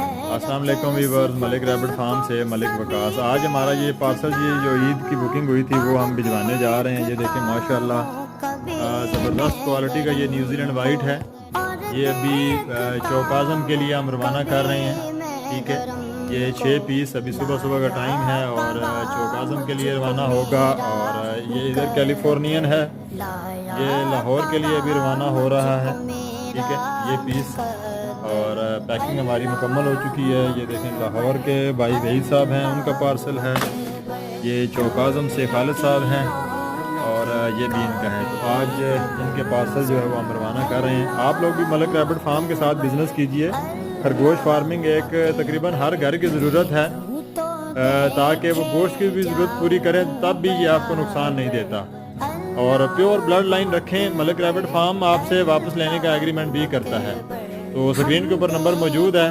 अस्सलाम वालेकुम viewers, Malik rabbit farm से मलिक वकास। आज हमारा ये पार्सल जो ईद की बुकिंग हुई थी वो हम भिजवाने जा रहे हैं। ये देखें माशाल्लाह ज़बरदस्त क्वालिटी का ये न्यूजीलैंड वाइट है। ये अभी चौक आज़म के लिए हम रवाना कर रहे हैं। ठीक है, ये 6 पीस अभी सुबह सुबह का टाइम है और चौक आज़म के लिए रवाना होगा। और ये इधर कैलिफोर्नियन है, ये लाहौर के लिए अभी रवाना हो रहा है। ठीक है, ये पीस और पैकिंग हमारी मुकम्मल हो चुकी है। ये देखें लाहौर के भाई वहीद साहब हैं, उनका पार्सल है। ये चौक आज़म से खालिद साहब हैं और ये भी इनका है। तो आज इनके पार्सल जो है वो हम रवाना कर रहे हैं। आप लोग भी मलिक रैबिट फार्म के साथ बिज़नेस कीजिए। खरगोश फार्मिंग एक तकरीबन हर घर की ज़रूरत है, ताकि वो गोश्त की भी ज़रूरत पूरी करें, तब भी ये आपको नुकसान नहीं देता। और प्योर ब्लड लाइन रखें। मलिक रैबिट फार्म आपसे वापस लेने का एग्रीमेंट भी करता है। तो स्क्रीन के ऊपर नंबर मौजूद है।